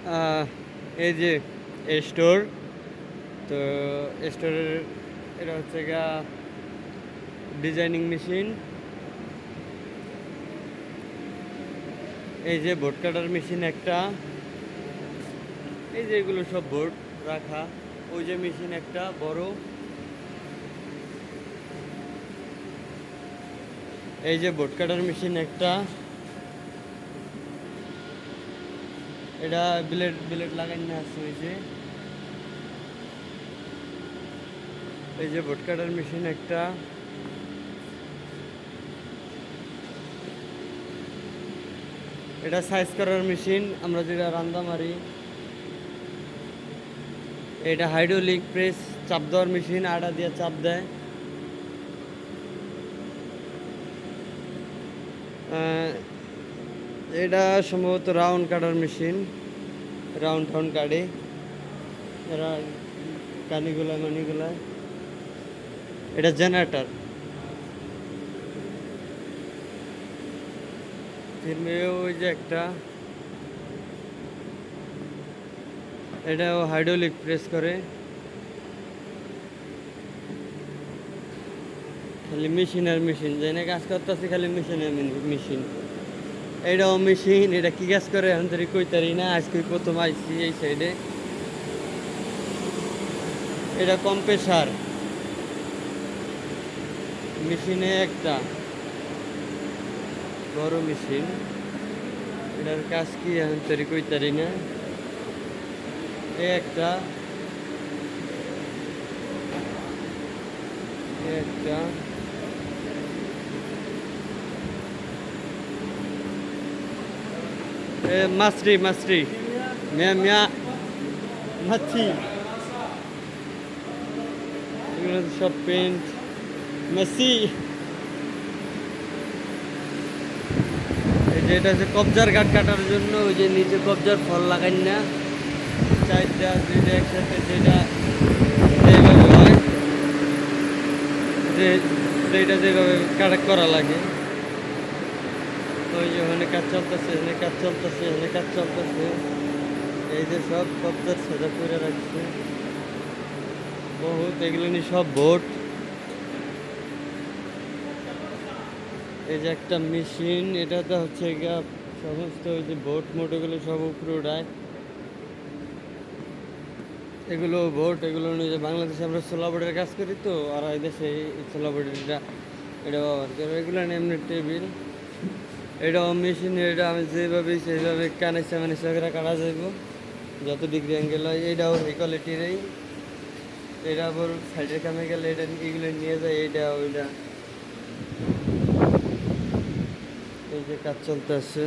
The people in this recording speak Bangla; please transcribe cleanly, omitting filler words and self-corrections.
আহ, এই যে স্টোর, তো স্টোরের এটা হচ্ছে গা ডিজাইনিং মেশিন। এই যে বোর্ড কাটার মেশিন একটা, এই যে এগুলো সব বোর্ড রাখা। ওই যে মেশিন একটা বড়, এই যে বোর্ড কাটার মেশিন একটা, এটা ব্লেড ব্লেড লাগানো আছে। এই যে বোর্ড কাটার মেশিন একটা, এটা সাইজ করার মেশিন, আমরা যেটা রান্দা মারি। এটা হাইড্রোলিক প্রেস চাপ দেওয়ার মেশিন, আটা দিয়ে চাপ দেয়। এটা সম্ভবত রাউন্ড কাটার মেশিন, রাউন্ড টাউন্ড কাটে এরা কানিগুলা মানিগুলা। এটা জেনারেটর। ফিল্মে ওই যে একটা, এটাও হাইড্রোলিক প্রেস করে। খালি মেশিন আর মেশিন, যেখানে কাজ করতেছে খালি মেশিন আর মেশিন। এটাও মেশিন, এটা কি কাজ করে এখন তৈরি কইতারি না, আজকে প্রথম আইসি এই সাইডে। এটা কম্প্রেসার মেশিনে একটা বড় মেশিন, এটার কাজ কি এখন তৈরি কইতারি না। একটা একটা মাছরি মাছরি মিয়া মিয়া মাছি, এগুলো সব পেন্ট মেসি। এই যে এটা হচ্ছে কবজার গাঠ কাটার জন্য, ওই যে নিচে কবজার ফল লাগাই না, চারটা দুইটা একসাথে, যেটা যেভাবে হয়, যে যেটা যেভাবে কাটা করা লাগে। ওই যে ওখানে কাজ চলতেছে, এখানে কাজ চলতেছে, এখানে কাজ চলতেছে। এই যে সব কবজার সাজা করে রাখছে বহুত, এগুলো নিয়ে সব বোট। এই যে একটা মেশিন, এটাতে হচ্ছে গিয়া সমস্ত ওই যে বোট মোট এগুলো সব উপরে উঠায়। এগুলো বোট, এগুলো নিয়ে বাংলাদেশে আমরা সোলা বোর্ডের কাজ করি, তো আর এই দেশে এই সোলা বোর্ডের এটা ব্যবহার করে। এগুলো এমনি টেবিল, এটাও মেশিন। এটা আমি যেভাবে সেইভাবে কানেসা মানেসা করে কাটা যাইব, যত ডিগ্রি অ্যাঙ্গেল হয়। এটাও এই কোয়ালিটিরই। এটা আবার সাইডের কামে গেলে এটা এগুলো নিয়ে যায়, এইটা ওইটা। এই যে কাজ চলতে আছে।